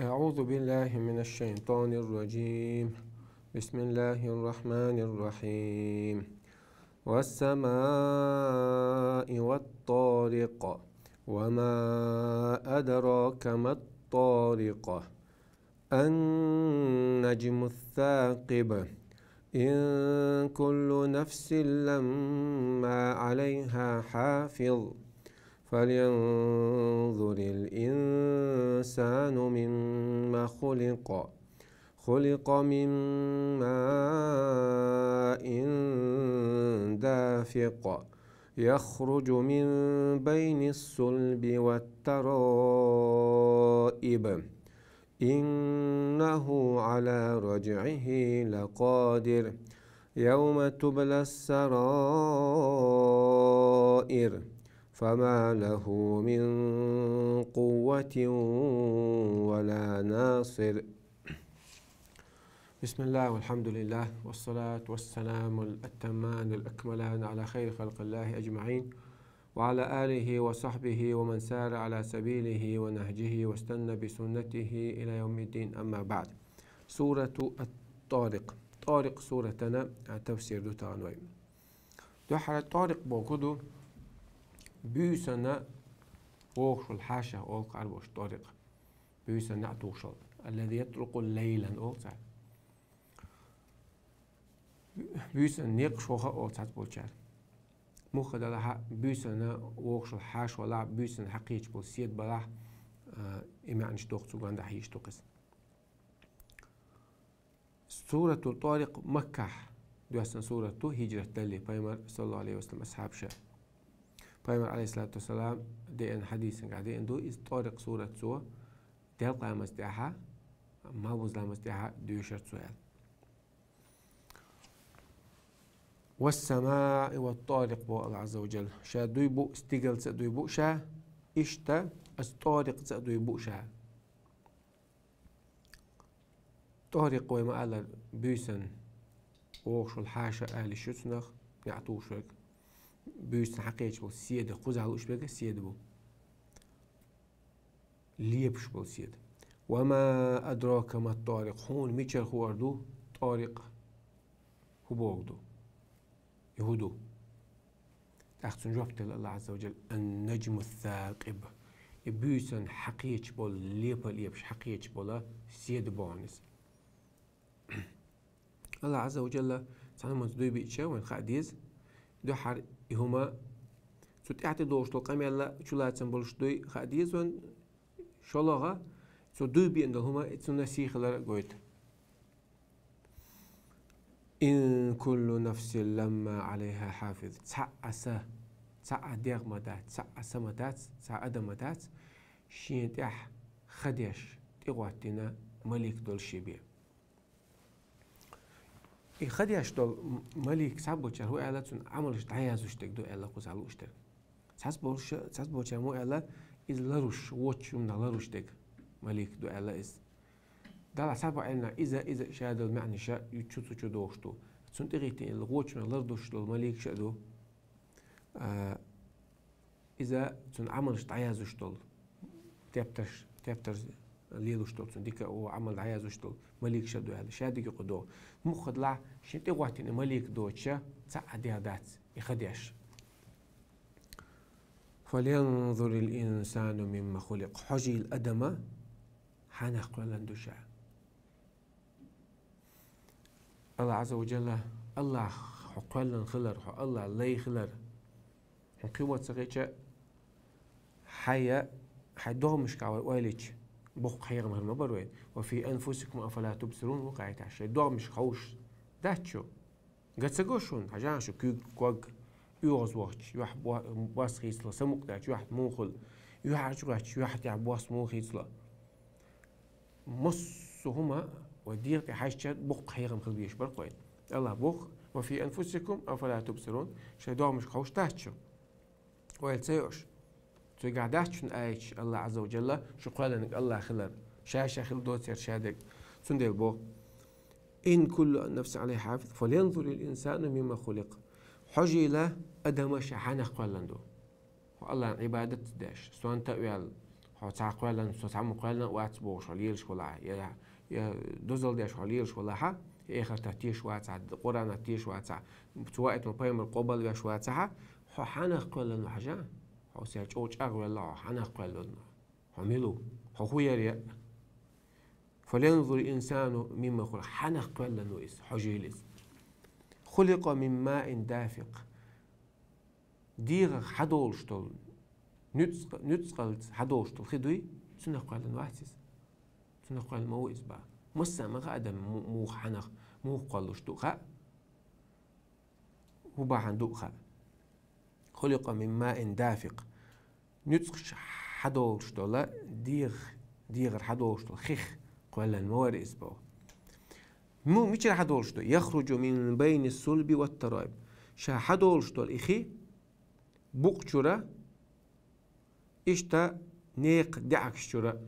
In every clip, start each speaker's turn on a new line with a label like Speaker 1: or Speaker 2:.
Speaker 1: أعوذ بالله من الشيطان الرجيم. بسم الله الرحمن الرحيم. والسماء والطارق وما أدراك ما الطارق النجم الثاقب إن كل نفس لما عليها حافظ فلينظر الإنسان مما خلق من ماء دافق يخرج من بين الصلب والترائب إنه على رجعه لقادر يوم تبلى السرائر فما له من قوة ولا ناصر. بسم الله والحمد لله والصلاة والسلام الأتمان الأكملان على خير خلق الله أجمعين وعلى آله وصحبه ومن سار على سبيله ونهجه واستنى بسنته إلى يوم الدين. أما بعد. سورة الطارق. طارق سورتنا تفسير دو تانوي دو حالة طارق بوكدو بيسنا ووخش الحاشا أوق عربوش طارق بيسنا توشل الذي يطرق الليلا أوق بيسن نيقشوها أوق ساعت بولشار مخد لها بيسنا ووخش الحاش ولا بيسن حقيقة بولسيد بلا إما أنش دوخ تسوغان دا حيش توقس. سورة الطارق مكة دو أسن سورة هجرة دلي بايمر صلى الله عليه وسلم أصحاب شاه بايمر عليه الصلاة والسلام دي ان حديث قاعدين دو إز طارق سورة سوى دلقى مستيحة ما بوزلا مستيحة دو شرط سؤال. والسماء والطارق بو الله عز وجل شا دويبو استيقل سأدويبو شا إشتا الطارق سأدويبو شا طارق وما ألا بيسن ووخشو الحاشا أهل الشتنخ يعطوش ويك بيسن حقيقة بو سيادة قزعلوش بيك سيادة بو ليبش بو سيادة. وما أدراك ما الطارق هون ميتشر خواردو طارق هو بوغدو يهودو تحسن جوابت الله عز وجل النجم الثاقب يبيسن حقيقة بول ليبش حقيقة بولا سيادة بوانس. الله عز وجل تعلم دوي بيتشا وين خاديز دو حر هما سوت اعتي دوش تو قام يلا شولا تنبولش دوي خاديز وين شولغا سو دوي بي اندل هما اتسونا سيخلر قويت إن كل نفس لما عليها حافظ تسع ديغ مدات تسع سمدات تسع أدم مدات شين تح خديش تغواتنا ملك دول شبيه خديش دول ملك سابوچر هو اعلاتون عملش تعيازوش تقدو اعلا قوزعلوش تق تسبوچر مو اعلا إز لروش ووچم لروش تق ملك دو اعلا إز دالا سابو اعلنا إذا شادو المعني شا يتشوتو چو دوشتو تسون تغيتين الغوچم لردوش دول ملك شادو إذا تسون عملش تعيازوش دول تابتر ليلوش دول تسون ديكا او عمل عيازوش دول ملك شادو اعلا شادي قدو مخد لا شين تغواتين ملك دوتشا تسع ديادات يخديش. فلينظر الإنسان مما خلق حجي الأدمة حنق لندوشا. الله عز وجل الله حقلن خلر الله لي خلر حقيوة سغيتشا حيا حدومش كاوي ويليتش بوق خير مهر مبروين وفي أنفسكم أفلا تبصرون وقعت عشي دومش خوش داتشو قد سقوشون حجانشو كيو كوغ يوغز وقتش يوح باس خيصلا سموك داتش يوح موخل يوح عجواتش يوح تعب باس مو خيصلا مصو هما ودير حاجة بوق خير مخل بيش برقوين الله بوق وفي أنفسكم أفلا تبصرون شي دومش خوش داتشو ويل سيوش تو قعداتشون آيش الله عز وجل شكرا لك الله خلر شاشة خل دوتير شادك سندل بو إن كل نفس عليه حافظ فلينظر الإنسان مما خلق حجي له أدم شحنة قلندو والله عبادة داش سوان تأويل هو تعقلا سوسام قلا وات بوش عليلش ولا يا دوزل ديش عليلش ولا ها آخر تحتيش وات عد قرآن تحتيش وات بتوقت مبين القبل بيش وات ها هو حنا قلا الحاجة هو سيرجوج أغوى الله حنا قلا عملوا هو يريا فلينظر الإنسان مما خلق حنا قلا نويس حجيلس خلق من ماء دافق ديغ حدولشتل نتسقلت حدولشتل خدوي سنق قلا نواسس سنق قلا مويس با مسا ما غادم مو حنق مو قلشتو خا وبا عندو خا خلق من ماء دافق نتسق حدولشتل ديغ حدولشتل خخ قلا موارس با مو ميشر حدولشتو يخرج من بين الصلب والترائب شا حدولشتل إخي بوقشرة إشتا نيق دعكشرة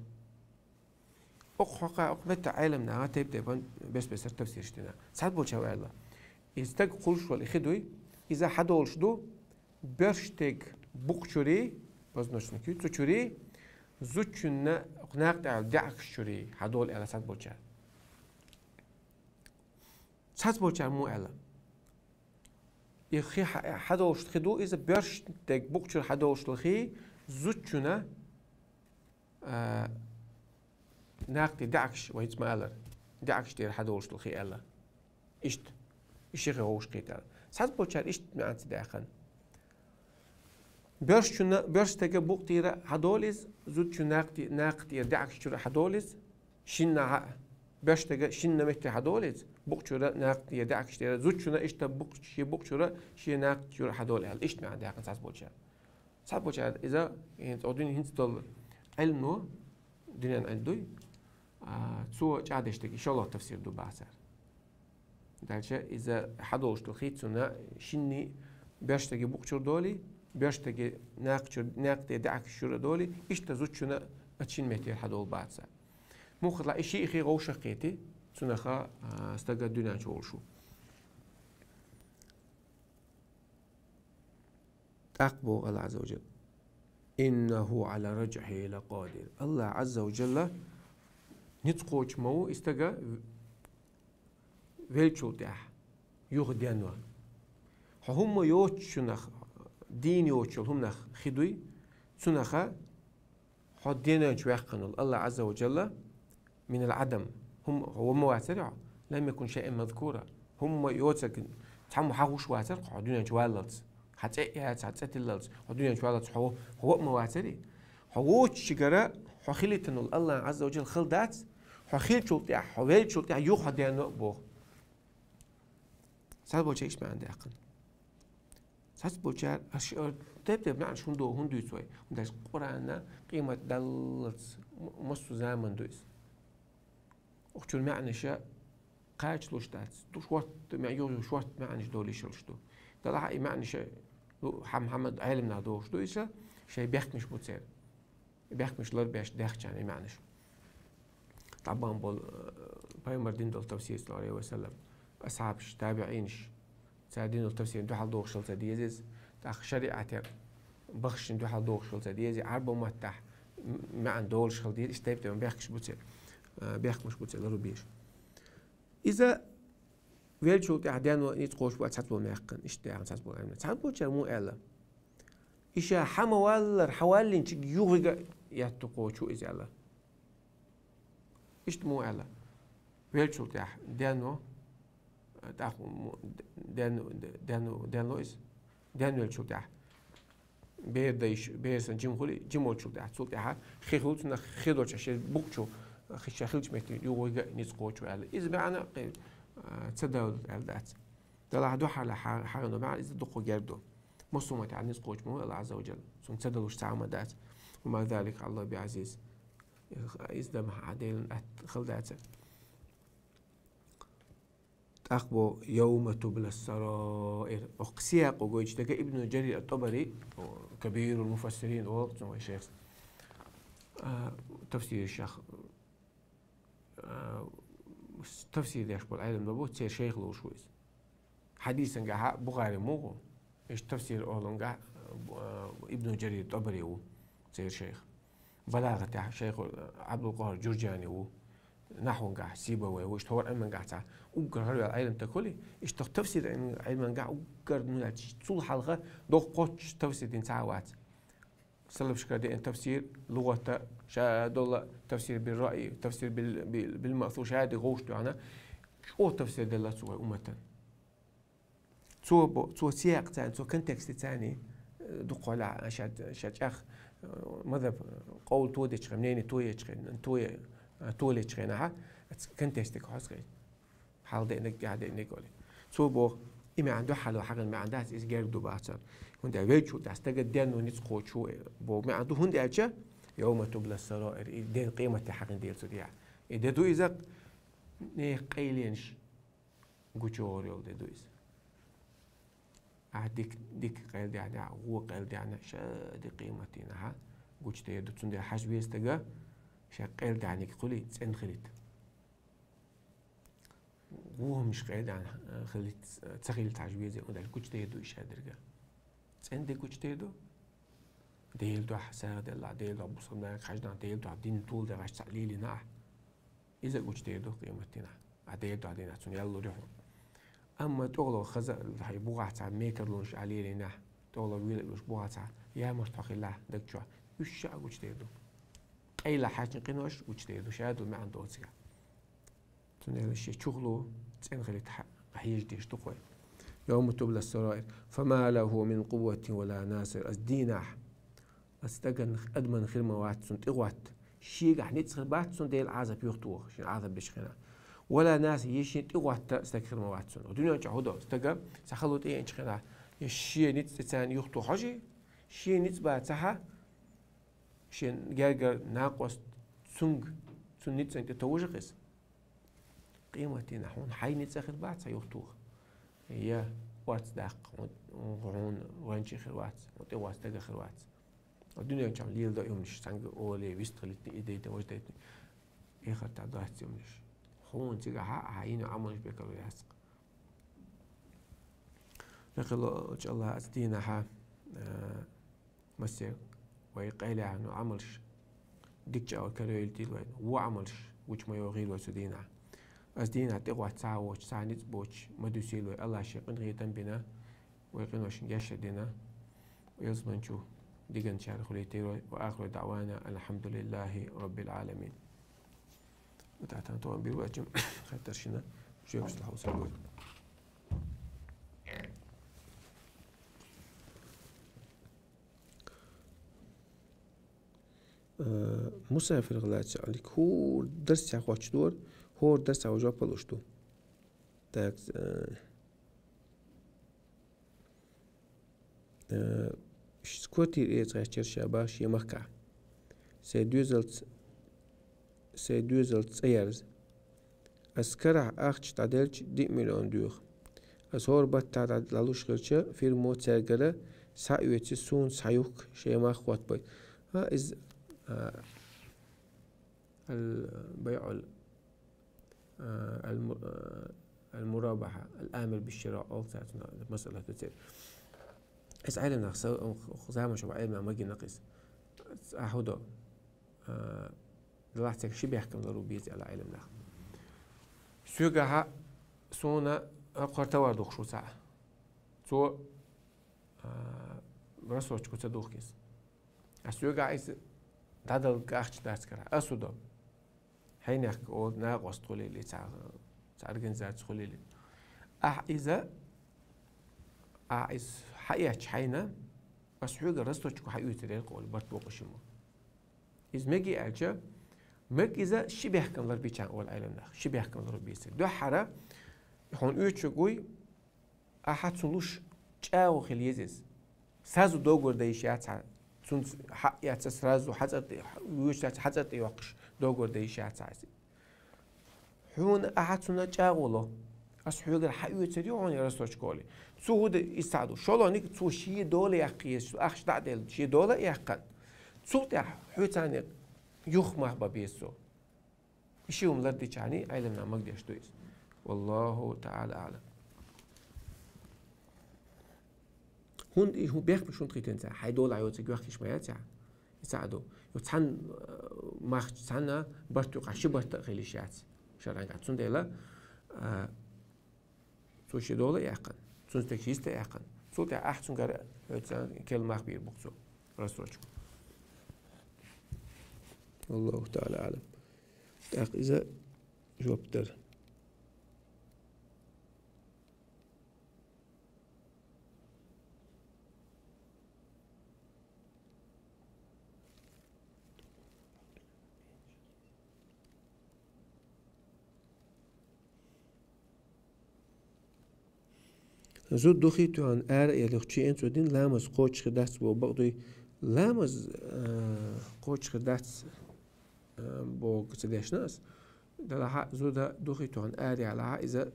Speaker 1: أقحق أقبت عالمنا تبدأ بس التفسير شتنا ساعات بول شو الله إستق قلش والإخدوي إذا حدولش دو برشتق بوقشري بس نشنكي تشري زوجنا قناق دعكشري حدول على ساعات بول شو ساعات بول شو مو الله يخي حدوش خدو إذا برش تك بوكشر حدوش الخي زوجنا ناقتي دعكش وهيت مالر دعكش تير حدوش الخي الله إشت إشي غوش قيتال ساعات بوشار إشت معنت داخن برش تك بوك تير حدوليز زوجنا ناقتي دعكش تير حدوليز شنا برش تك شنا مت حدوليز بوكشورة ناقت يدعك اشترى زوجنا إشتا بوكشورة شيء ناقت شورة حدول هل إشت مع ده ساعات بوشار ساعات بوشار إذا يعني تقولين هنت دل علمه دنيا عندوي سو قاعد يشتكي إن شاء الله تفسير دو بعثر دالشة إذا حدولش تلخيت سنا شني بيشتكي بوكشور دولي بيشتكي ناقت يدعك شورة دولي إشتا زوجنا أتشين مهتير حدول بعثر ممكن لا إشي إخي غوشة قيتي سنخا استقى الدنيا شو أقبو الله عز وجل إنه على رجعه لقادر الله عز وجل نتقوش مو استقى ويلشو تاح يغدينوا هم يوتشنخ دين يوتشل هم نخ خدوي سنخا حدينا نشويقن الله عز وجل من العدم هو مواسرع لم يكن شيء مذكورا هم يوتسك تحمو حاوش واسر قعدون جواللز حتى تللز قعدون جواللز هو مواسري هو تشجرة حخيلتن الله عز وجل خلدات حخيل شلتي حويل شلتي يوخد يعني بو ساعات بوجه إيش ما عندي عقل ساعات بوجه أشياء تبدأ بنعرف شو هندو يسوي ونداش قرآن قيمة دلت مصر زمن دويس وقتل معنى شيء قاعد لوش دات دوش وقت معيور شو وقت معنى دولي شلشتو ده لا معنى شيء محمد علمنا دوش دويسه شيء بيحكي مش بتصير بيحكي مش لر بيش داخل يعني معنى شو طبعا بول بايمر دين دول تفسير صلى الله عليه وسلم أصحابش تابعينش سادين التفسير دو حال دوش شلت ديزيز تأخ شريعة بخش دو حال دوش شلت ديزي عربو متح معنى دول شلت ديز استيبت من بيحكيش بتصير بيحكي مش بتصير لرو بيش إذا ويلشو تعديانو نتقوش بقى تساتبو ناقن اشتاعن تساتبو عمنا تساتبو تشارمو إعلا إشا حما والر حوالين تشيك يوغيغا يتقوشو إذا الله إشتمو إعلا ويلشو تاح ديانو تاح ديانو إز ديانو ويلشو تاح بيردايش بيرسن جيمول شو تاح تسول تاح خيخلوتنا خيدوش عشان بوكشو خش خلج متى يوغيغا نتقوشو إعلا إذا معنا تصدقوا الدات طلع دو على حاجة مع إذا دقوا جردو مصومة على نسقوش مو الله عز وجل ثم تصدقوا تعامل دات ومع ذلك الله بعزيز إذا مع عديل خلدات تأخبو يوم تبلى السرائر وقسياق وقويش تلقى ابن جرير الطبري كبير المفسرين وقت هو الشيخ تفسير الشيخ تفسير يا شباب العلم ده بوت شيخ لو شويس حديثا جاه بخاري مو إيش تفسير أولون جاه ابن جرير الطبري هو سير شيخ بلاغة تاع شيخ عبد القاهر جرجاني نحو قاع سيبوي وش تور علم قاع تاع وقر هري علم تكلي إيش تفسير علم قاع وقر من طول حلقة دوق قوتش تفسير دين ساعات سلب شكل تفسير لغة شادولة تفسير بالرأي تفسير بالمأثور شهادة غوش يعني شو تفسير دلة سوى أمة سوى سياق ثاني سوى كونتكست ثاني دق على شاد أخ ماذا قول توديش منين تويش خينها كونتكست كحسكي حال ده إنك قاعد إنك قولي سوى بو إما عنده حل وحاجة ما عندها إيش غير دوباتر هند أويجو تستجد دين ونسقط شو بو ما عنده هند أجا يوم تبلى السرائر دين قيمة حق ديل سوديا إذا دو إذا قيلينش جوجور يول دو إذا ديك قيل دعنا هو قيل دعنا شا دي قيمتنا ها جوج تيدو تندي حاج بيستجا شا قيل دعني قولي تسن خليت هو مش قيل دعنا خليت تسخيل تعجبيه زي وده جوج تيدو إيش هادرجا تسن دي جوج تيدو ديل دو حساد الله ديل دو بصنا خشنا ديل دو عدين طول ده عش تعليلي ناح إذا جوج تيدو قيمتنا عديل دو عدين عشان يلا روحوا أما تغلو خزق هاي بوعة تاع ميكر لونش عليه لنا تغلو ويل لونش بوعة تاع يا مرتاح الله دك شو يش أقول تيدو أي لا حاجة قنوش قول تيدو شادو ما عنده وسيا تنال الشيء شغله تسين غلط هيج ديش تقوي يوم تبلى السرائر فما له من قوة ولا ناصر الديناح استجن أدمن خير موات سنت إغوات شيء قاعد نتصل بات سنت ديل عازب يختوه شين عازب بشخنا ولا ناس يشين تقوات استكثر مواتسون الدنيا جهودا استجا سخلوت إيه إنش خنا الشيء نتسان يختو حاجة شيء نتبع سها شين جاجر ناقص سونج سون نتسان تتوجقس قيمتنا حون حي نتسخر بعد سيختوه هي وات داق وعون وانشي خروات وتقوات استجا خروات الدنيا جام ليل دا يومش سانج أولي بيستغلتني إيدي توجدتني إيه خدت عدات يومش هون تيجا هاينو عمل بيكرو ياسق نقول إن شاء الله أستينا ها مسير ويقيل عنه عملش ديك أو كريل تيلوين هو عملش وش ما يغيل وسدينا أستينا تقوى تعوش سانيت بوش مدوسيلو الله شيء قنغي تنبنا ويقين وش نجاش دينا ويزمن شو ديجن شهر خليتيرو وآخر دعوانا الحمد لله رب العالمين وتعتنا طبعا بيواجم خاطرشنا شو بس الحوص الأول مسافر غلاتش عليك هو درس يا خواتش دور هو درس أو جواب بلوشتو تاك سكوتي إيه تغير شاباش يمكع سيدوزلت أيرز أسكرع أخش تعدلش دي مليون دور أصور بتعدد لالوش غلشة في الموت سرقلة سايوتي سون سايوك شيء ما خوات بي ها إز البيع المرابحة الآمر بالشراء أو مسألة كتير إس علم نقص خزامة شو علم ما جي نقص أحدا دلوقتي شو بيحكم ضروري على علم نقص سوقها سونا قرطوار دوخ شو ساعة سو برسوش كنت دوخ كيس السوقها إيش دادل كأخش داسكرا أسودا هينك أو ناقص تقولي لي تعرفين زاد تقولي لي إذا إذا حياتش حينا بس حوجة رستوش كو حيوي تريق ولا برتبوق شمو إذا مجي أجا مك إذا شبه كم ضربي كان أول عالم نخ شبه كم ضربي يصير دو حرة هون أيش جوي أحد سلوش جاو خليزز سازو دوغور دايشات سون حقيات سازو حزت ويش حزت يوقش دوغور دايشات عايز هون أحد سنا جاولو أصحى حيوي تريون يرستوش كولي سود يساعدوا شلونك تو شيء دولة يقيس أخش تعدل شيء دولة يقن صوت حوتاني يخمه ببيسو شيء ملردي يعني علمنا ما قديش دويس والله تعالى أعلم هون بيخبر شون تريتين ساعة هاي دولة عيوتك وقتش ما يتسع يساعدوا وتحن ما تحنا برتوق شبرت غليشات شرعا قاعد سندلا توشي دولا يعقن تنتكيست يعقن صوت أحسن قرأ كلمة خبير بقصو رسولك والله تعالى أعلم إذا جوابتر زود دوخي تو عن يلي خشي انتو دين لامز قوش خدات بو بقضي لامز قوش خدات بو قتداش ناس دلها زودا دوخي تو عن على إذا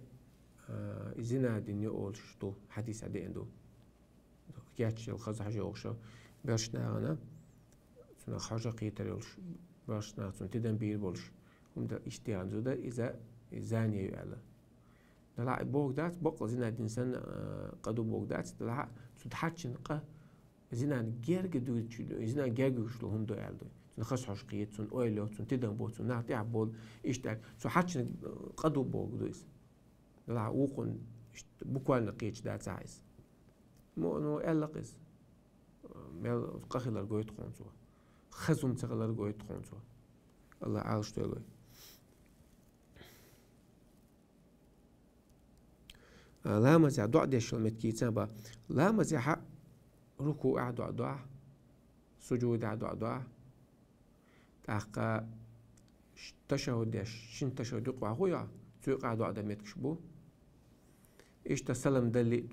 Speaker 1: إذا دين يقول شتو حديث عدي عنده كياتش الخز حاجة أوشا برشنا أنا سنا حاجة قيتر يلش برشنا سنا تدن بير بولش هم دا اشتيان زودا إذا زاني يعلى دلها بوغدات بقى زنا الإنسان قدو بوغدات دلها سدحاتش نقى زنا جيرج دو زنا جيرج شلو هم دو يعلدو نخش حاجة قيت سن أويلو سن تدن بول سن نعطي عبول إشتاك سو حاتش قدو بوغدويس دلها وقن بقوال نقيتش دات سايس مو ألقيس مال قخيل الجويت خونسوا خزم تغل الجويت خونسوا الله عارش تقول لا مزع دعاء ديش المتكيتان با لا مزع حق ركوع دعاء سجود دعاء تحقق تشهد ديش شن تشهد يقع خويا تيقع دعاء دميت كشبو إيش تسلم دلي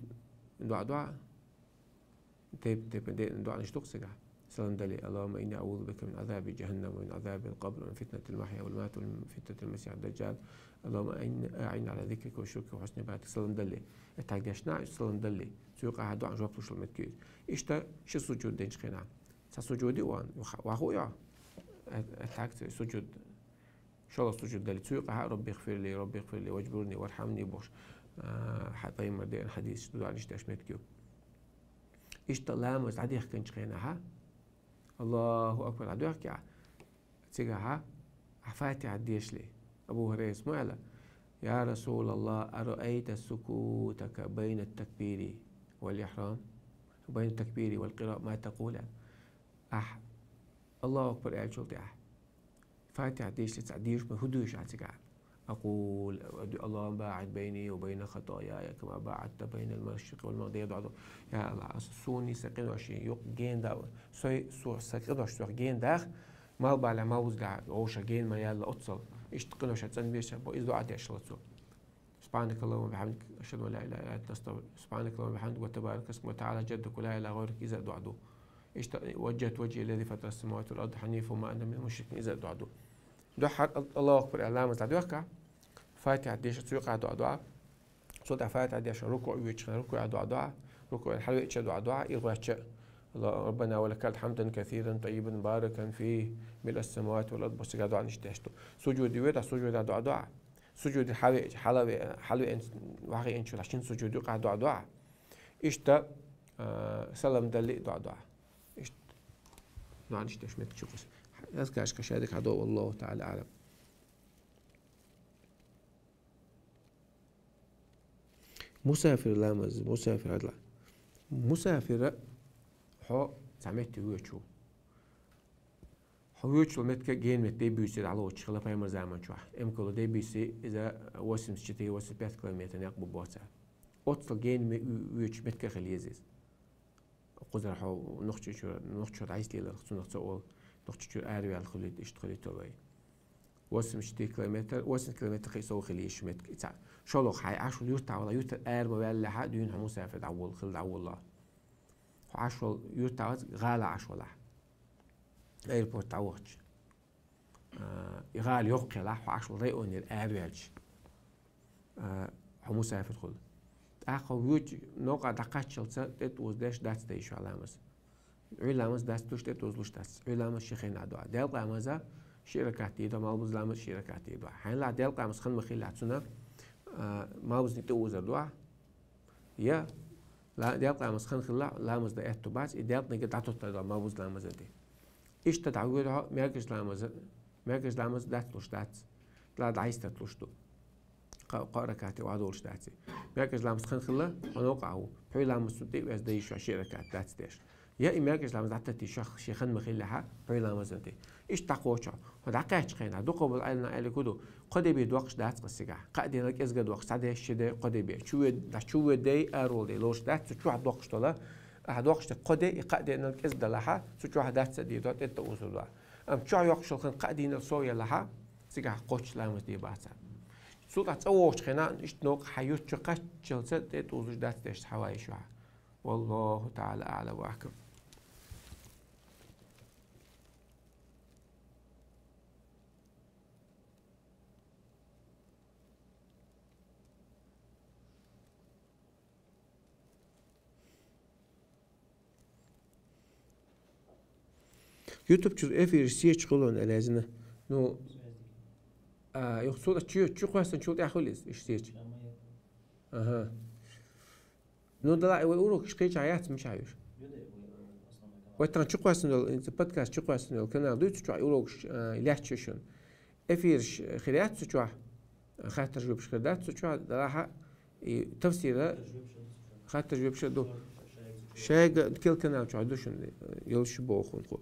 Speaker 1: دعاء تيب دعاء نشتوق سجع سلام دلي اللهم إني أعوذ بك من عذاب جهنم ومن عذاب القبر ومن فتنة المحيا والممات ومن فتنة المسيح الدجال اللهم أعين على ذكرك وشكرك وحسن عبادتك سلام دلي اتعجشنا سلام دلي سيوقع دعاء جواب وش المتكيد إيش تا شو سجود دينش خينا سجودي وان وأخويا اتعجت سجود شو الله سجود دلي سيوقع ربي اغفر لي واجبرني وارحمني بوش حتى يمردين حديث دعاء نشتاش متكيو إيش تلامس عديك كنش خيناها الله أكبر عدوك يا تيجاها عفاتي عديش لي أبو هريرة اسمه يا رسول الله أرأيت سكوتك بين التكبير والإحرام وبين التكبير والقراءة ما تقول الله أكبر يا شلتي فاتي عديش لي تعديش ما هدوش عتيجا أقول اللهم باعد بيني وبين خطاياي كما باعدت بين المشرق والمغرب يدعو يا الله سوني سقين وشي يق جين دا سو سقين وش سو جين دا ما بالع ما وزع عوش جين ما يلا أتصل إيش تقين وش تسند بيش بإذ دعاء أشلته سبحانك اللهم وبحمدك أشهد أن لا إله إلا أنت أستغفرك سبحانك اللهم وبحمدك وتبارك اسمك وتعالى جدك ولا إله غيرك إذا دعاء إيش وجهت وجهي الذي فطر السماوات والأرض حنيفا وما أنا من المشركين إذا دعاء دعاء الله أكبر إعلام تعدوك فاتح ديش تسوق دعاء صوت فاتح ديش ركوع ويتش ركوع دعاء ركوع الحلو يتش دعاء يربح الله ربنا ولك الحمد كثيرا طيبا مباركا فيه ملء السماوات والأرض بس دعاء نشتهشتو سجود ويدا سجود دعاء سجود حلو إن وحقي إنشوا عشان سجود يقع دعاء إشتا سلام دلي دعاء إشت دعاء نشتهش متشوفس أذكرش كشادك عدو والله تعالى أعلم مسافر لامز مسافر هدلا مسافر حو سمعت ويشو حو ويشو متك جين مت دي بيصير على وجه خلاص هاي مرزمان شو إمكانه دي بيصير إذا وسم شتى وسم 5 كيلومتر يقبل بوسع أتصل جين ويش متك خليزيز قدر حو نخشى عايز لي نخشى أروي على الخليج اشتغلي توي وسم شتى كيلومتر وسم كيلومتر خيسو خليش متك شلوخ حي عشول يرتع ولا يرتع ما بيلا حد ينها مسافر دعول خل دعول الله عشول يرتع غالى عشوله ايربورت تعوج غالي يقي له عشول ريون الاريج هو مسافر خل اخو يوج نوقع دقاتشل تت وزداش دات تيش علامس علامس دات توش تت وزلوش دات علامس شيخين عدوا ديل قامزا شركاتي ده ما بزلامس شركاتي ده حين لا ديل قامس خن مخيل عتسنا ما وزني توزر دوا يا لا ديال قامس خن خلا لا مز ده اتوباس ديال نيجي داتو تدا ما وز لا مز دي إيش تدعويرها مركز لامز داتلوش داتس لا دعيس تتلوش دو قارة كاتي وعدولش داتسي مركز لامز خنخلة ونوقعه بحي لامز تدي ويز ديش عشيرة كات داتس ديش يا مركز لامز داتتي شخ شيخن مخيلها بحي لامز انتي إيش تقوشا ودعكاش خينا دوقو بالعيلنا إلي كدو قدي بي دوقش داتس قسيقا قادي لك إزغا دوقش سادي شدي قدي بي شو دي أرول دي لوش داتس شو دوقش طولا دوقش قدي قادي إنك إزدا لها شو داتس دي دوت إنت أوزولا شو يوقش الخن قادي نلصويا لها سيقا قوش لامز دي باتسا سلطة أوش خنا إشتنوق حيوت شقة جلسة توزج دات دشت حواي شوها والله تعالى أعلى وأحكم. يوتيوب شو إفير سيرش خلون ألازنا نو يخصوصا تشيو قاسن شو تأخذ إيش سيرش أها نو ده لا يقولوا كشكيش عيات مش عايش وقتها شو قاسن إنت بودكاست شو قاسن القناة دوت شو يقولوا ليحتشون إفيرش خيرات شو خاطر تجربة خيرات شو ده راح تفسير خاطر تجربة شو شيء كل قناة شو عدوشن يلش بوخون خو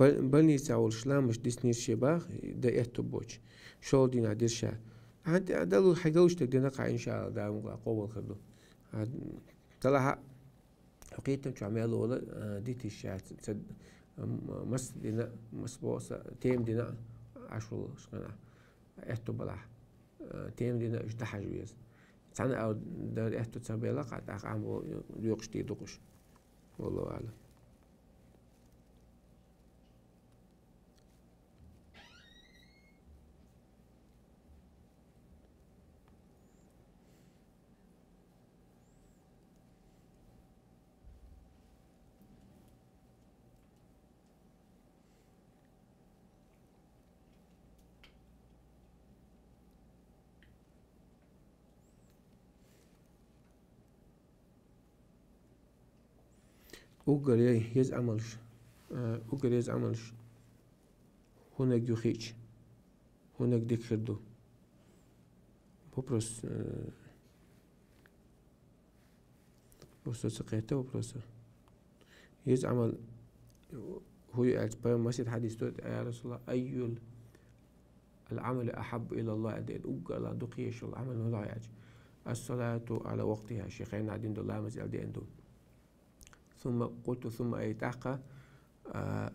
Speaker 1: بني ساول شلامش ديسني شباخ دا اتوبوش شول دينا ديرشا عند دلو حيجوش تقدر نقع إن شاء الله دام قوة خدو طلع حقيقة شو عملوا ولا ديتي الشات مس دينا مس بوس تيم دينا عشرة شغنا اتوبلا تيم دينا إيش تحجويز سنة أو دا اتو تسابيلا قاعد عم يوقش تي دوقش والله أعلم. أوجر يزعملش أوجر يزعملش هناك يخيش هناك ديك خدو ببرس بس سقيته وبرس يزعمل هو يعتبر مسجد حديث توت يا رسول الله أي العمل أحب إلى الله أدين أوجر دقيش العمل ولا يعج الصلاة على وقتها شيخين عدين الله مزال دين دو ثم قلت ثم أي تحقى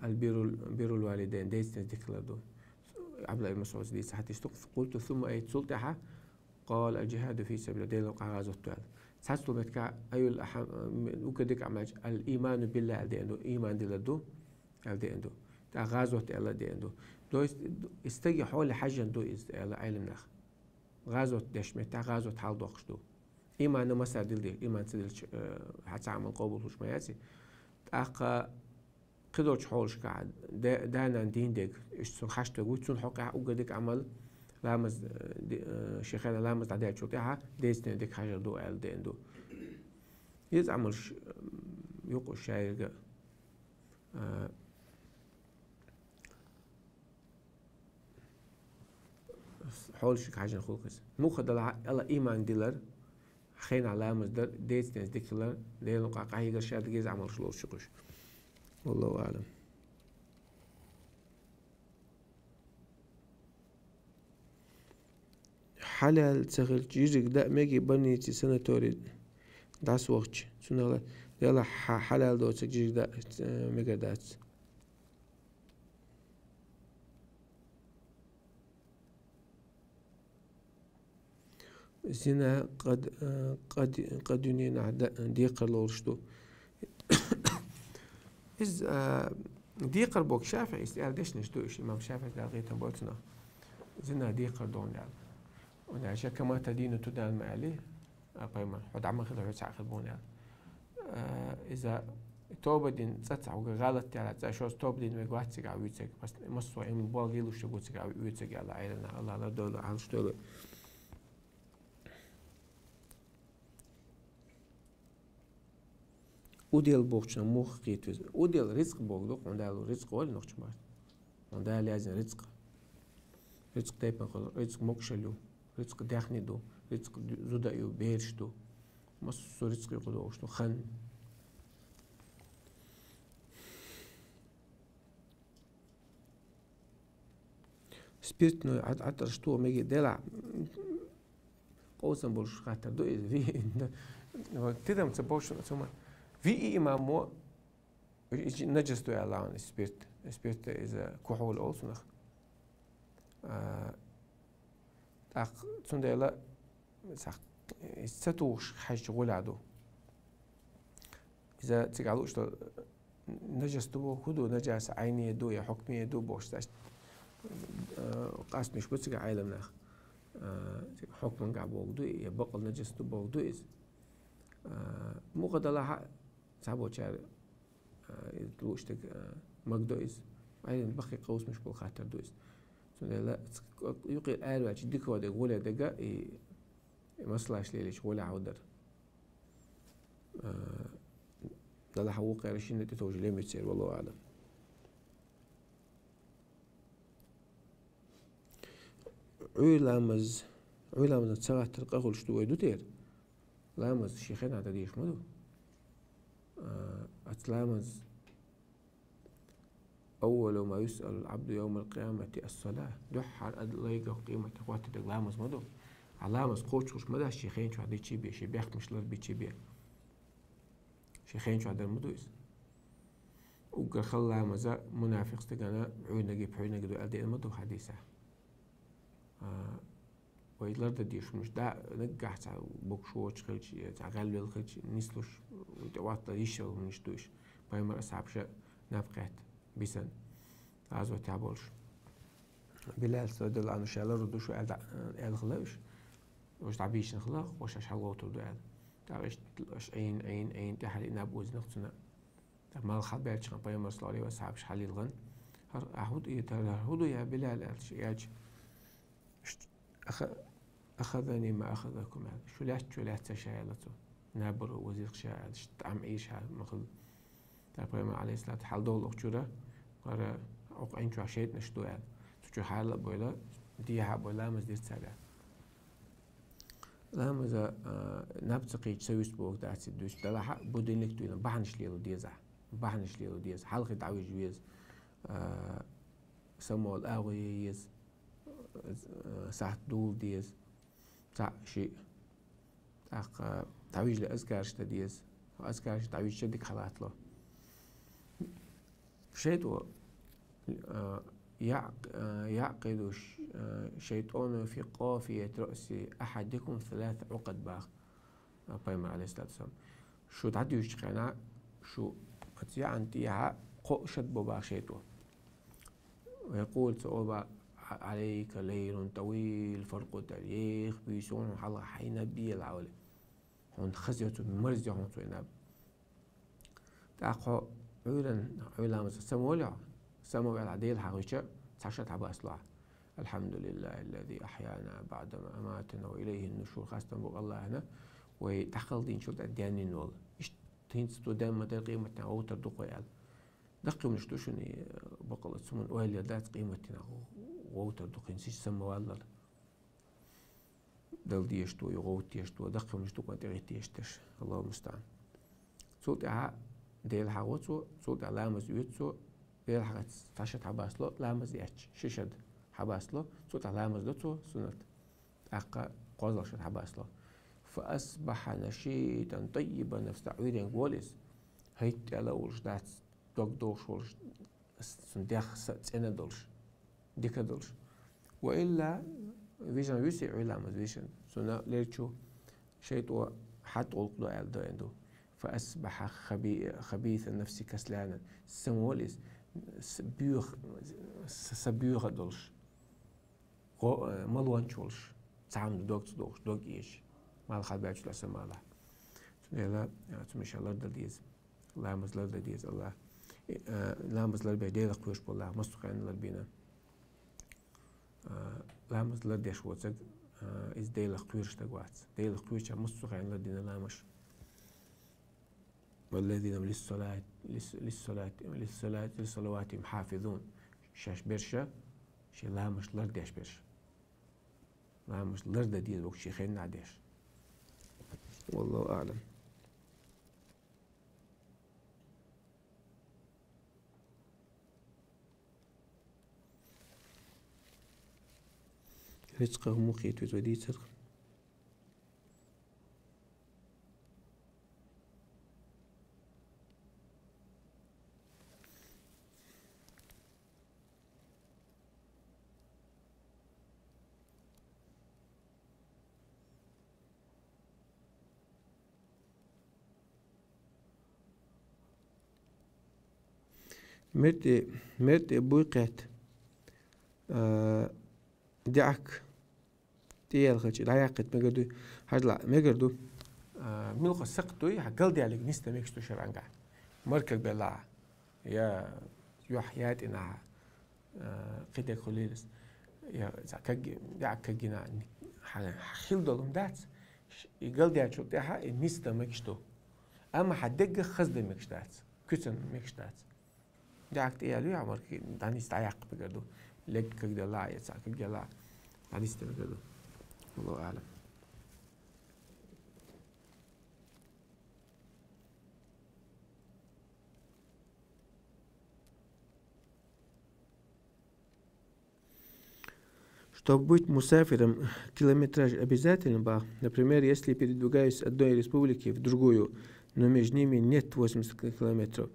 Speaker 1: البر الوالدين ديس ذكر دو عبد الله مسعود ديس حتى يستقف قلت ثم أي سلطة قال الجهاد في سبيل الله دين قاعد زوجته سحسلو بتكا أي الأحم وكدك عمج الإيمان بالله ديندو إيمان دلدو ديندو غازوت الله ديندو دو استجي حول حاجة دو علم نخ غازوت دش متى غازوت حال دوقش دو إيمان ما سادل دي إيمان سادل حتى عمل قبول وش ما يأتي أقا قدرش حولش قاعد دانا دين ديك إيش سون خشت قوت سون حقها أوجدك عمل لامز شيخنا لامز عداء شوتها ديس ديك حاجة دو ال دين دو يزعمل يقول شاير حولش حاجة خلقس مو خدلا الله إيمان ديلر خين علامة در ديت تنس ديكلر ديل نقاق هيجر شاد جيز عمل شلو شقش والله أعلم. حلال تغل جيجك دا ميجي بني تي سنة توريد داس وقت سنة يلا حلال دو تجيجك دا ميجا داس زنا قد ينين ديق الورشتو إز ديقر بوك شافعي استيال ديش نشدوش إمام شافعي دالغيتا بوتنا زنا ديقر دون دال ونعشا كما تدين تدان ما عليه أقيمة حد عم خذ عيسى خربون يعني إذا توبدين تسعة وغلط على تشوز توبدين وقعت سجع ويتسج بس مصوا إم باقي لوش تقول سجع ويتسج على عيلنا الله لا دولة على شتوله وديال بوخشنا موخ قيتوز وديال رزق بوخدوق وندالو رزق ولا نخش مات وندال لازم رزق تايبن خل رزق مكشلو رزق داخني دو رزق زودا يو بيرش دو مصو رزق يقولوا شنو خن سبيرت نو عطر شتو ميجي دلع قوسن بولش خاطر دو في تدم تبوش ثم في إمامو نجس دو إعلان سبيرت إذا كحول أوسنخ أخ تندلا سخ ستوش حاجة ولادو إذا تقعدوش نجس دو كدو نجس عيني دو يا حكمي دو بوش تاش قاس مش بتسقى عالم ناخ حكم قاع بوغدو يا بقل نجس دو بوغدو إز مو قد الله صعبو شار تلوش تك مقدو إز عين بقي قوس مش بالخاطر دو إز لا يقي آلو عشان ديكو ده غولا دقا مصلاش ليش غولا عودر لا حوق عرشين تتوج ليه متصير والله أعلم عيلامز تسرع تلقى كل شتوه دوتير لامز شيخين هذا ديش مدو أتلامز أول ما يسأل العبد يوم القيامة الصلاة دحر أدليقه قيمة قوات دلامز مدو علامز قوتش مدى الشيخين شو هذي تشيبيه شبيخت مش لربي تشيبيه شيخين شو هذا المدوز وقال خلا مزا منافق استجانا عيون نجيب عيون نجدو أدي المدو حديثة ويلرد ديش مش دا نجح تاع بوكشوش خلشي تاع غلبل خلشي نسلوش وتوات يشل مش دوش بايمر أصحاب شا نافقات بيسن عزو تعبولش بلال سودل أنا شالا ردوش وقال خلاوش وش تعبيش نخلاق وش أش حلوة تردو قال تعرفش عين تحلي نابوز نقصنا ما الخط بيرتش عن بايمر صلالي وأصحابش حلي الغن هودو يا بلال ياج أخذني ما أخذكم هذا شو لا تشايلته نابر وزير شايل عم إيش هذا مخل تابعين عليه الصلاة حال دول أخجرة قرر أقعين شو عشيت نشدو هذا شو حال بولا دي بولا مزدير سابع لا مزا نبتقي تسويس بوك دعسي دوش دلها بدين لك توينا بحنش ليلو ديز حلقة تعويج ويز سمو الأغوي يز ساعة دول ديز تاع شيء تاع تعويج لأذكارش تديز أذكارش تعويج شدك خلات له شيء يعقد شيطان في قافية رأس أحدكم 3 عقد باخ بايمر عليه الصلاة والسلام شو تعدي وشقنا شو أتيا أنتيها قشد بباخ شيطان ويقول سؤال عليك ليل طويل فرق التاريخ بيسون حلا حين بي العولة هون خزيت مرزي هون سويناب تاقو عيلا مثل سمولع العديل حقيقة تعشت عبا أسلع الحمد لله الذي أحيانا بعدما أماتنا وإليه النشور خاصة بق الله هنا وتحقل دين شرط الديانين والله إيش تنستو دام مدى قيمتنا أو تردق ويال دقي منشتوشني بقلت سمن ويل يدات قيمتنا ووتر دقين سيش سما والله دل ديشتو يغوت ديشتو دقي منشتو قد غيت ديشتش الله المستعان صوت ديل حاوتسو صوت لامز يوتسو ديل حاجات فاشت حباسلو لامز ياتش ششد حباسلو صوت لامز دوتسو سنت أقا قوزل شد حباسلو فأصبح نشيطا طيبا نفس تعويرين قوليس هيت على ولشدات دوش ولش سنديخ سنة دولش ديكا دولش وإلا فيجن يسيع لامز فيجن سنة ليرتشو شيطو حتى ألقدو عالدو عندو فأصبح خبيث النفس كسلانا سموليس سبيوخ دولش ملوان شولش تعامل دوغ إيش مال خال بيعش لسه ماله لا تمشي الله دلديز الله مزلر دلديز الله لا مزلر بيدي لقوش بالله مستقين للبينا لا مزلر ديش واتق إز دي لقوش تقوات دي لقوش مستقين للدين لا مش والذين للصلوات محافظون شاش برشا شي لا مش لر ديش برشا لا مش لر دلديز وقت شي خيرنا عديش والله أعلم. رزقه مقيت وزودي صدق مرت بوقت دعك تيال خش دعاقت مقدو هرلا مقدو ملقى سقطوي حقل دي عليك نستا ميكستو شرانجا مركب بلا يا يحيات إنها قيد خليلس يا زكاج دعك جنا حخيل دولم دات يقل دي عشو تاها نستا ميكستو أما حدق خزد ميكستات كتن ميكستات دعك تيالو يا مركب دانيس دعاق بقدو لك كده لا يساك جلا دانيس تبقدو الله أعلم. Чтобы быть мусафиром, километраж обязательно, например, если передвигаюсь от одной республики в другую, но между ними нет 80 километров.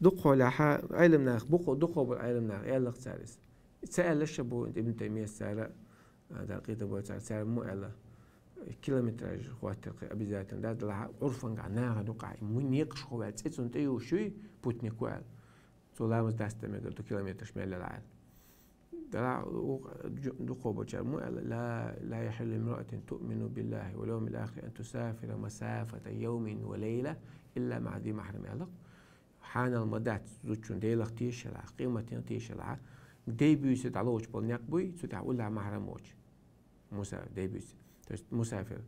Speaker 1: دقوا لها علمنا بقوا دقوا بالعلمنا يلا اختارس سأل الشبو ابن تيمية سأل هذا قيد أبو سأل مو على كيلومتراج خوات أبي ذات ده لها عرفا عناها دقع من يقش خوات سيتون تيو شوي بوتني كوال سلامس دست مقدر كيلومتر شمال العال ده دقوا بوجه مو لا يحل امرأة تؤمن بالله واليوم الآخر أن تسافر مسافة يوم وليلة إلا مع ذي محرم علق حان المدات زوجون ديلخ تيشلع قيمة تيشلع دي بيوسد على وجه بالنيق بوي تتعول لها محرم وجه مسافر دي بيوسد مسافر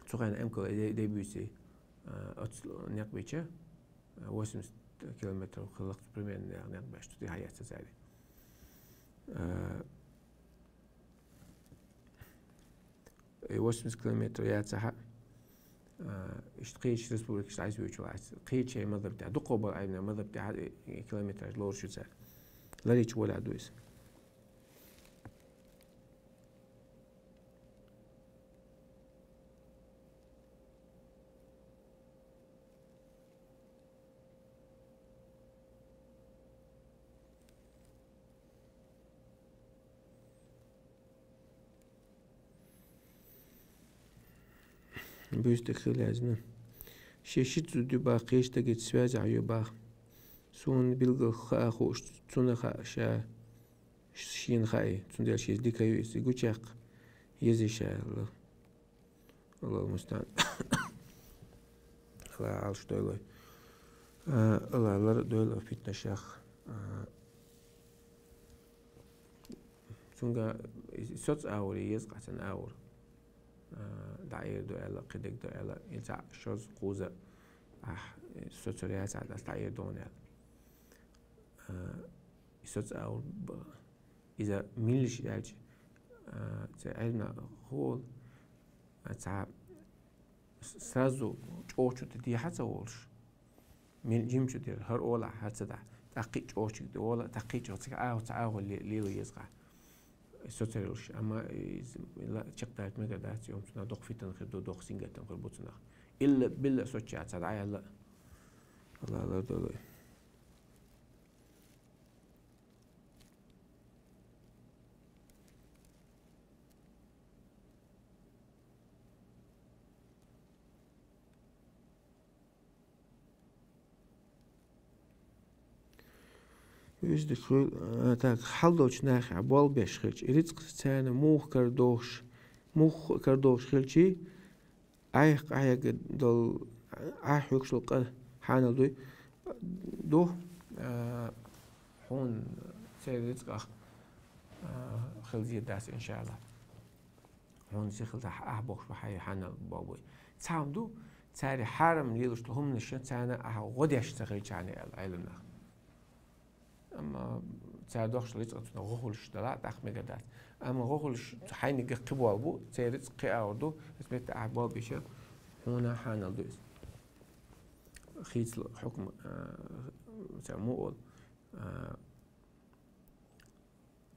Speaker 1: سوغان أمكو دي بيوسي أتصل نيق بيتشا 80 كيلومتر خلقت بريمير نيق باش تدي حياة تزالي 80 كيلومتر يا تسحق اشتقيش ريسبوبليك عايز بيوتشو عايز قيتش ماذا بتاع دقوبة عيبنا ماذا بتاع كيلومتر لور شو سال لا ريتش ولا عدويس بيستخدم لازم شيشت زودي باقيش تجد سواز عيوبا سون بيلغ خاخوش سون خاشا شين خاي سون ديال شي ديك يقول شاق يزي شا الله المستعان الله عالش دوله الله لا دوله فتنة شاخ سونغا صوت اوري يزقع سن اور دعير دو إلا قدك دو إلا يلتع شوز قوزة صوت رياس على دعير دون إلا صوت أو إذا ميلش يالج تعلنا هو تع سازو أوشو تدي حتى ولش من جيمشو دير هر أولا حتى دع تقيج أوشو دي أولا تقيج أو تعاو اللي يزقع سوتريلش أما لا تشقتات مقدات يوم تنا دوق في تنخر دوق سينجا تنخر بوتنا إلا بلا سوتشات سدعي لا الله لا دولي يجد خل تاك حلوش ناخ عبال بيش خلش رزق سنة موخ كردوش خلشي عيق عيق دل عيق يكسل حان دوي دو حون سير رزق خلزي داس إن شاء الله هون سيخل تح أحبوش بحي حان بابوي تسام دو تساري حرم ليلوش لهم نشان تسانا غديش تغيش عني العلم أما تساعدوش ليتقطنا غوغلش دلا داخ مجدات أما غوغلش حين قبوا أبو تسيرت قيا أردو اسمت أحباب بيشة هنا حان الدوس خيط حكم سموه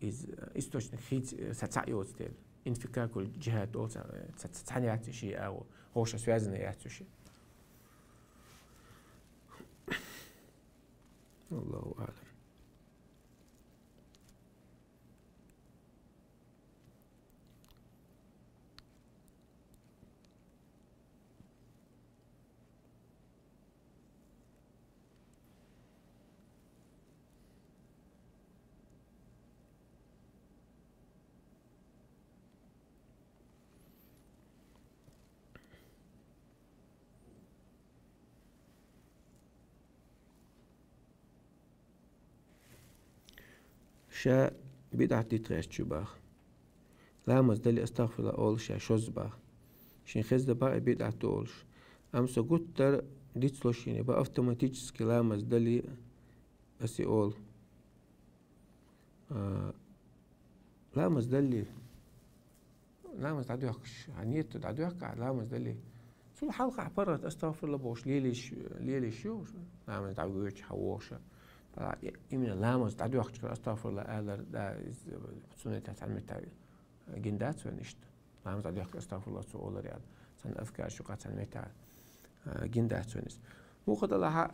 Speaker 1: إز استوشن خيط ستعيوت تيل انفكاك الجهات أو تتعنيات شيء أو هوش سوازن يعتو شيء الله أعلم. شا بدعة تتغيش شباخ لا مزدلي استغفر الله أول شا شوز باخ شين خز باقي بدعة تولش أمسا قطر ديتسلو شيني با أوتوماتيكسكي لا مزدلي أسي أول لا مزدلي لا مزدلي يحكش عنيت دعدو يحكع لا مزدلي سو الحلقة عبرت استغفر الله بوش ليلي شو لا مزدلي يحكش حووشة يمين لامز تعدو وقت استغفر الله أهل دا سنة تعلم التاريخ جندات سونيشت لامز تعدو وقت استغفر الله سو أول رياض سن أذكار شو قات تعلم التاريخ جندات سونيس مخد الله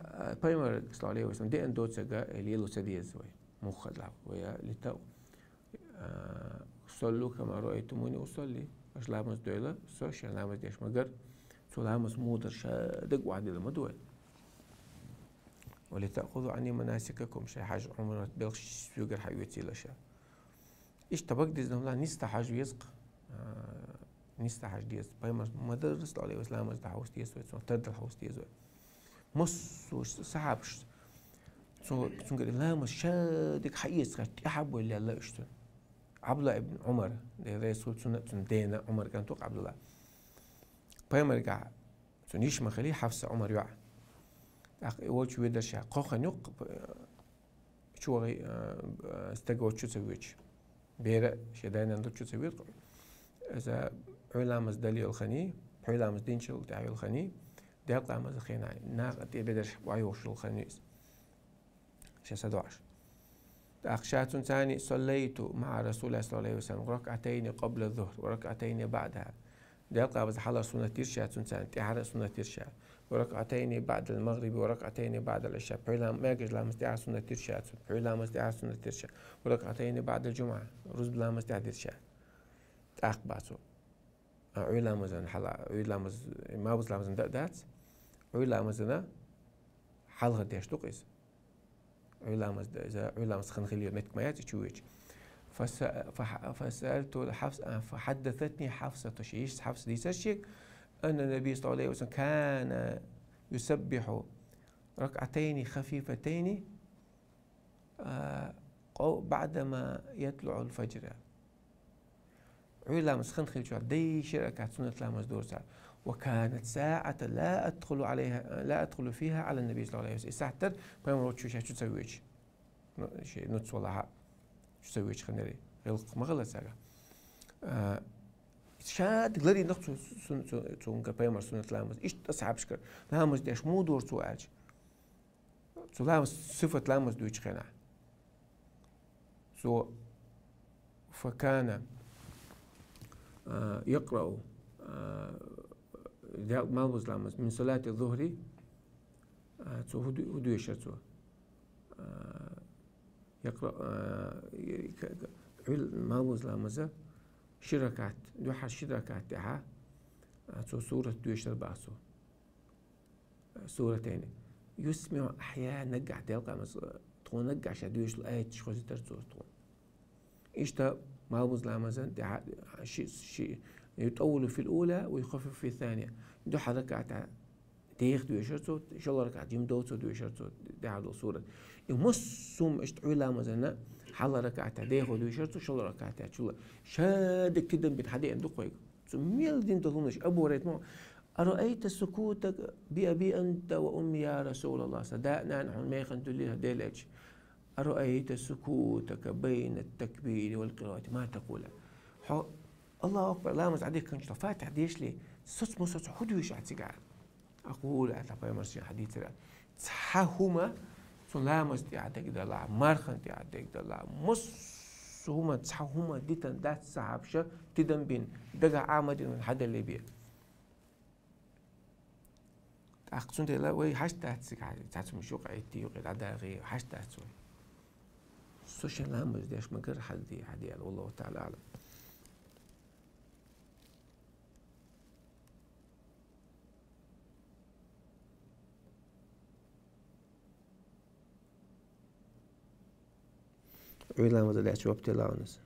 Speaker 1: بايمر صلى الله عليه وسلم دي أندوت سجا ليلو سديز وي مخد له ويا لتو صلوا كما رأيتموني أصلي مش لامز دولة سوش لامز ديش مجر سو لامز مودر شادق وعدي المدول ولتأخذوا عني مناسككم شيء حاج عمرنا بلغش سوجر حيوتي لشا إيش تبقى ديزنا الله نستا حاج يزق نستا حاج ديز بايمر مدرس عليه وسلام از حوس ديز ويتسون ترد الحوس ديز وي مس وش صعبش سو تنقل الله مش شادك حيز أحب ولا الله اشتن عبد الله ابن عمر رسول سنة دينا عمر كان توقع عبد الله بايمر قاع سنيش مخلي حفص عمر يوع أول شو يدرس شيء قاخ نيق شو غي استجوت شو سويتش بيرة شدانا ندور شو سويت إذا علام دليل الخني علام دين شل تعيل الخني ده قام الخناي ناق تبدرش وعيوش الخنيس شو سدواش أخشات ثاني صليت مع رسول الله صلى الله عليه وسلم ركعتين قبل الظهر وركعتين بعدها ده قام حلا سنة ترشات ثاني تعرف سنة ترشات وركعتين بعد المغرب وركعتين بعد العشاء بعلام ما يجوز لا مستعار سنة ترشات بعلام مستعار سنة ترشات وركعتين بعد الجمعة رز بلا مستعار ترشات أخباتو علام مزن حلا علام ما بز لامزن دات علام مزنا حلقة ديش تقيس علام إذا علام خنخليه متك ما يتشويش فسألت حفص فحدثتني حفصة شيش حفص دي سشيك أن النبي صلى الله عليه وسلم كان يسبح ركعتين خفيفتين بعدما يطلع الفجر علام سخنخل شو دي شركة سنة لامز دور ساعة وكانت ساعة لا أدخل فيها على النبي صلى الله عليه وسلم ساعتر ما يمرض شو تسويش شيء نوتس ولا شو تسويش خنري غلق ما غلط ساعة شاد غيري نقص سون كبايمر سنة لامز إيش أصعب شكر لامز ديش مو دور سؤال سو لامز صفة لامز دويش خنا سو فكان يقرأ مالوز لامز من صلاة الظهر سو هدو يشرتو يقرأ مالوز لامزه شركات دوحة شركات تاعها سورة دويشتر باسو سورتين يسمع أحيانا قاعد يلقى تخونك عشان دويش الآية تشخوزي ترزوز تخون إشتا ما بوزلا مثلا شيء يطول في الأولى ويخفف في الثانية دو حركة تيخ دوي شرطو إن شاء الله ركعة جيم دوتو دوي شرطو دي عدو صورة يمسوم اشتعولا مثلا حالا ركعة ديخو دوي شرطو إن شاء الله ركعة شو الله شادك كده بتحدي عندو قوي سميل دين تظنش أبو ريت أرأيت سكوتك بأبي أنت وأمي يا رسول الله صدقنا نحن ما يخنتو لي هديلك أرأيت سكوتك بين التكبير والقراءة ما تقول الله أكبر لا مز عليك كنت فاتح ديش لي صوت مصوت حدوش عتسقع أقول أتبقى مرسي حديث تحهما لا مز تعدك دلع مرخن تعدك دلع مص هما تحهما ديتن دات صعبشة تدن بين دقا عامد من حدا اللي بيه أقصد لا وي حشتا تسقع تعتم شوق عيتي وقيد عدا غي حشتا تسوي السوشيال لامز ديش مقر حدي والله تعالى أعلم ويلا ما طلعت شو بتلاونس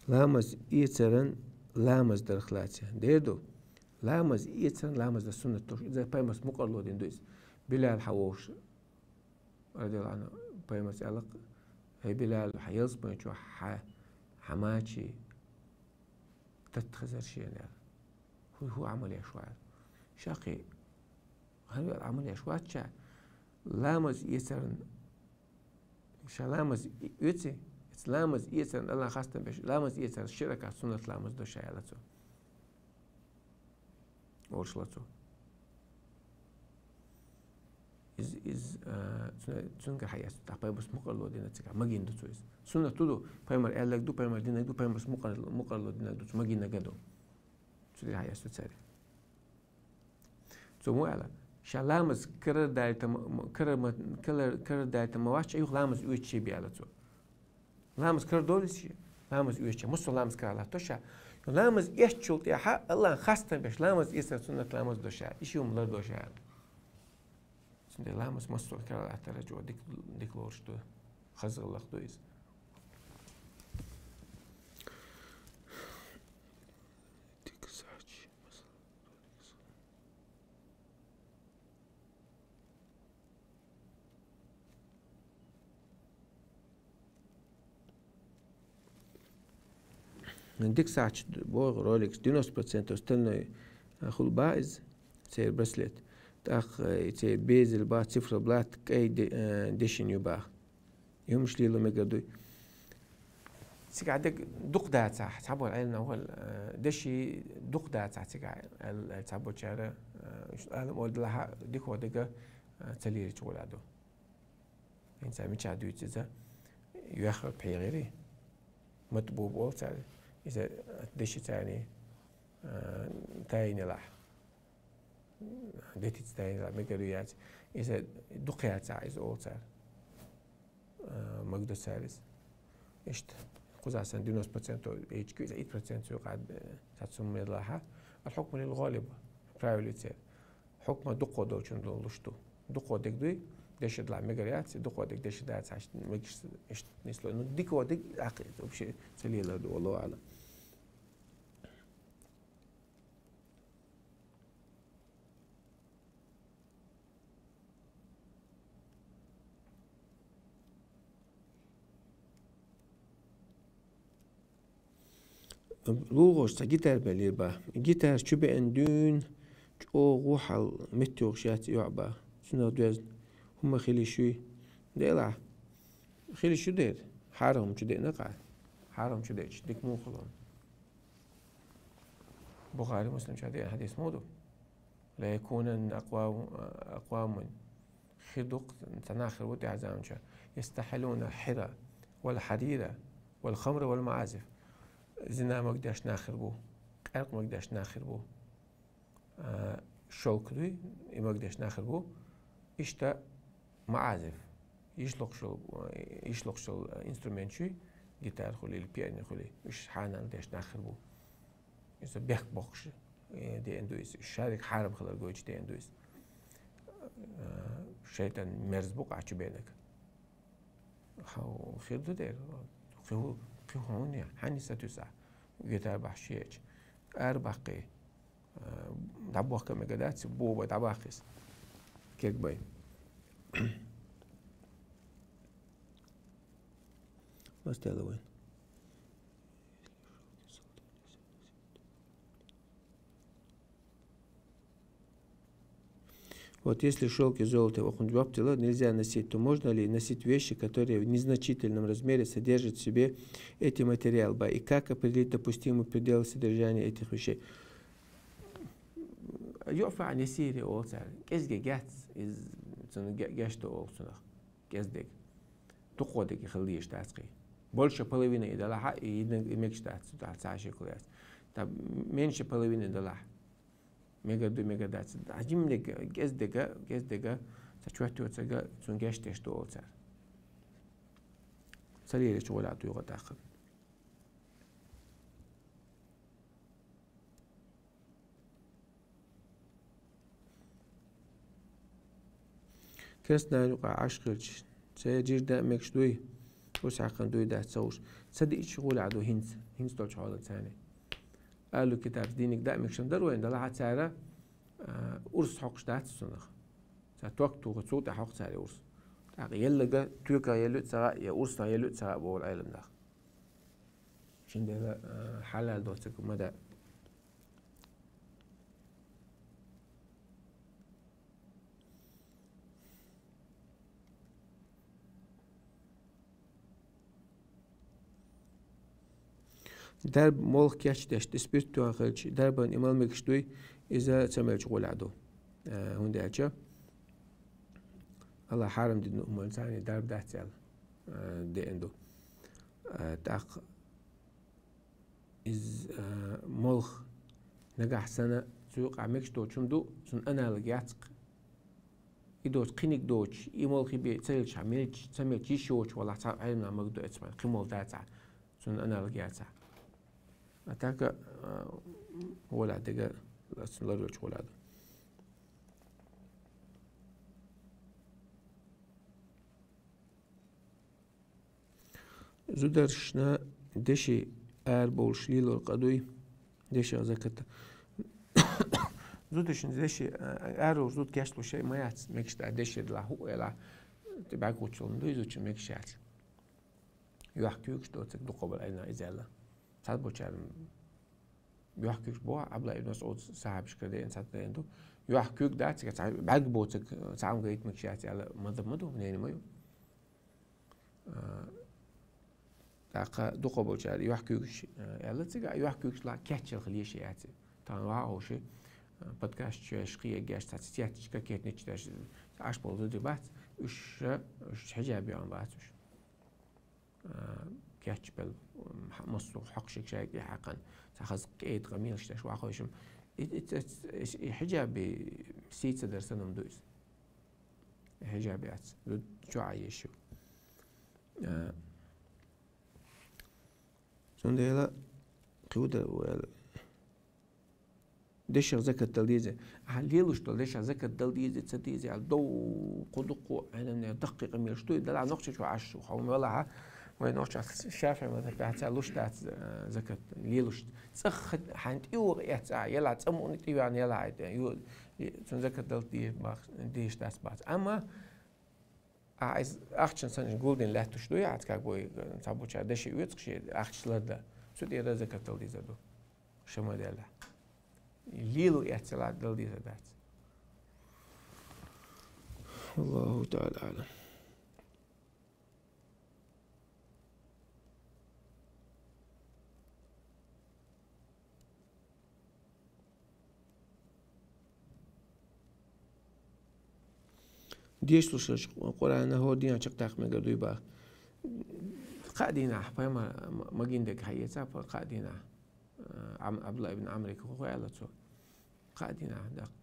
Speaker 1: لامز يتسرن لامز درخلاتي ديردو لامز يتسرن لامز السنة توش إذا بايمس مقرلو دين دويس بلال حووش رضي الله عنه بايمس علق هي بلال حيلص بينشو حماتشي تتخزر شيء يعني هو عمل يشوار شاقي هل عمل يشوار شا لامز يتسرن شا لامز يتسي لامز يتسرن الله خاصة بش لامز يتسرن الشركة سنة لامز دو شاي لاتو ورشلاتو إز تسنك حياة تحبي بس مقرلو دينا تسكع ما جين دوتو إز سنة تودو بايمر قالك دو بايمر دينا دو بايمر مقرلو دينا دوتو ما جين نجدو تسدي حياة تساري تو مو على شلامز كرر دايت كرر دايت ما واش أيوه لامز يوتشي بيالتو لامز كرر دولسي لامز يوتشي مستو لامز كرر توشا لامز يشتشلت يا حق الله خاصة بش لامز يسر سنة لامز دوشا إشي يوم لر دوشا سندي لامز مستو كرر أترجو ديك لورش دو خزر الله دويز نديك ساعة بوغ رولكس 90% استنى أخو بايز تصير برسلت تاخ تصير بيز البات صفر بلات كاي ديشن يباخ يومش ليلو مقدوي سيك عندك دق دات ساعة تعبوا العلم أول دشي دق دات ساعة سيك تعبوا شارع أنا ولد لها ديك ودقة تليري تقول عدو إنسان مش عدو يتزا يأخذ بحي غيري مطبوب أول ساعة إذا دشي تاني تايني لاح ديتي تايني لاح مقدويات إذا دقيات ساعة إذا أول ساعة مقدو ثالث إشت قزع سندينوس بتسنتو إيش كيس 8% يقعد تسمى لاحة الحكم للغالب برايولي تصير حكم دقو دول شن دول لشتو دقو ديك دوي ديش دلع مقريات دقو ديك ديش دات عشان مقش إيش نسلو إنه ديك وديك عقيد وبشيء سليل هذا والله أعلم لوغوش تا جيتار بليبا جيتار شو بأندون جو روح متور شات يعبا سنة دوز هم خلي شوي ديلا خلي شو دير حارهم شو دير نقع حارهم شو دير ديك مو خلون بخاري مسلم شادي حديث مودو لا يكون أقوام خدق تناخر ودي عزامشا يستحلون الحرى والحريرة والخمر والمعازف زنا ما قداش ناخر بو قرق ما قداش ناخر بو شوك دوي ما قداش ناخر بو إشتا معازف يشلق شو انسترومنت شوي جيتار خلي البيانو خلي إيش حانا قداش ناخر بو إذا بيخ بخش دي إندويس الشارك حارب خلال جوج دي إندويس شيطان مرزبوق عشان بينك خو خير ده دير خو هون يعني حني ستوسع جيتار بحشيج أربقي دعبوه كم جدات بوبا دعباخس كيك باي بس يلا وين Вот если шелк и золото его хундваптила нельзя носить, то можно ли носить вещи, которые в незначительном размере содержат в себе эти материалы? И как определить допустимый предел содержания этих вещей? يعفى عن يسير أولسر كزجي جاتس إز تون جاشتو أولسر كزدك تقودك يخليه تاسقي больше половины и дала и мекш тас тас عشان كلاس طب меньше половины дала ميجادو ميجادات عجيم لك جزدك تشوهتو تسجى تون جاشتش تو أولسر سرير شغل عطو يغط آخر كرسنا نقع عشقرش سيجير دا ميكش دوي وش عقن دوي دا تسوش صدق شغول عدو هينز دول شغالة ثاني قالوا كتاب دينك دا ميكشن دروين دلا حد سعره أرس حقش دا تسونخ ساتوقت وغتصوت حق سعري أرس يلقى تويكا يلوت سراء يا أرس يلوت سراء بول عالم دا شين دا حلال دوتك مدى درب مول كياش داش تسبيرت تو خلش درب إمال مكشتوي إذا تملش قول عدو هون داچا الله حرم دي نؤمن إنسان درب داتسال دي إندو تاق إز ملخ نجح سنة سوق عمكشتو شمدو سن أنا لجاتق يدوش قينك دوش يملخي بي تسلش عملش تسملش يشوش ولا علمنا مقدو اسمه قيمول داتع سن أنا لجاتع أتاك ولا دقة لا رجع ولا هذا زودرشنا دشي بولش ليلو القدوي دشي زكت زودشن دشي زود كاشلو شيء ما يعت ميكش دشي لا هو لا تبعك وتشون دويزوش ميكش يعت يحكيوك دوتك دو قبل أين إزالة ساعات بوشال يحكيوك بوا عبلا ابن مسعود صاحب شكرا إنسان عنده يحكيوك دات بعد بوتك ساعم قريت مكشياتي على مدو منين مايو تاقا دو قبل بوشال يحكيوك يلا تيجا يحكيوك لا كاتشل خليه شياتي تانوا أو شيء بودكاست شيء شقية جاش تاتيات شكا كيت نتشتاش عاش بولدو دبات وش حجابي عن باتوش كاتش بل مصلو حق شيء حقا تاخذ كيد غميل شتاش واخوشم حجابي سيت درسنا مدوس حجابيات شو عايشو سنديلا قودة ولا دش زكاة الدليزة هاليلوش دش زكاة الدليزة تديزة على دو قدقو أنا دقيقة ميرشتوي دلع نقطة شو عش وحوم ولا وين نوش الشافعي مثلا بعد لوش تاع زكاة ليلوش تسخ حنت يور يتسع يلا تسمون تيجي يعني يلا عاد يو تون زكاة دلتي ديش تاس بعد أما عايز أختشن سنة جولدن لا تشتوي عاد كابوي تابو شا دش يوتشي أختش لدا شو دي هذا زكاة دلتي زادو شو ما دله ليلو يتسع دلتي زادات الله تعالى أعلم. ديش لوش قرآن هو دينا شقتاق مقدوي با قادينا حبايما ما جندك حياتا فقادينا عم أبلا ابن عمرك هو على تو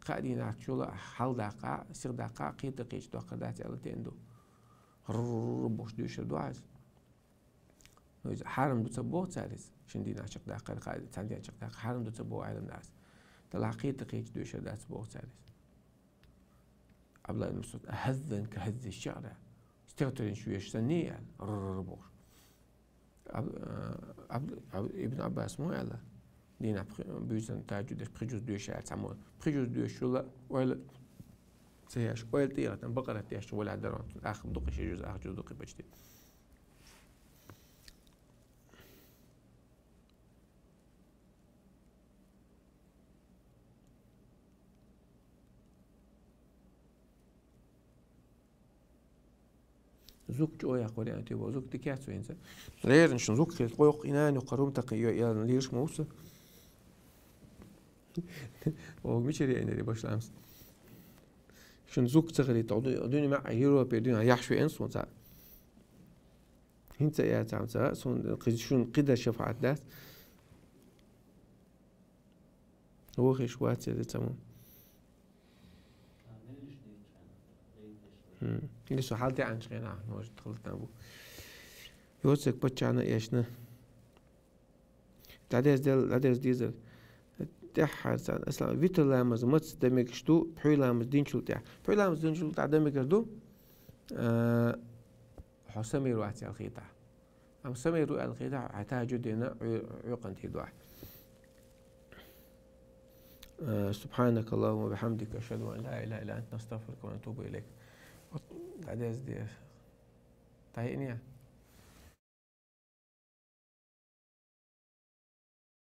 Speaker 1: قادينا شولا حال دقا سير دقا قيد قيش دقا داتي على تندو ربوش دوش الدواز حرم دو تبو ثالث شندي ناشق داقة قاعد تندي ناشق داقة حرم دو تبو علم ناس تلاقيت تقيت دوش دات بو ثالث عبد الله بن مسعود أهذن كهذ الشعر استغترين شوية سنية يعني ربوش ابن عباس مو يلا دينا بيزن تاجد بخجوز دوش تعمل بخجوز دوش ولا ولا سياش ولا تيرة بقرة تياش ولا درون آخر دقي شيء جزء آخر جزء دقي بجدي زوك جو يا قولي أنت وزوك تكاتو إنت غير نشن زوك خير قوق إنان وقروم تقي يا ليش موسى ومشري أنا اللي باش أمس شن زوك تغلي تعودوني مع هيرو بيدون يحشو إنس وانت هنت يا تعمت سون شون قدر شفاعة ذات هو خيش واتي اللي تمام لسه حالتي عن شغينا نوج دخلت نبو يوسك بتشانا إيشنا تعديز ديزل تاع أصلا فيتر لامز ماتس دمك شتو بحوي لامز دين شو تاع بحوي لامز دين شو تاع دمك ردو حسمي رواتي الخيطة أم سمي رواتي الخيطة حتى جدنا عقن تيدوح سبحانك اللهم وبحمدك أشهد أن لا إله إلا أنت نستغفرك ونتوب إليك تعديز دي تايقني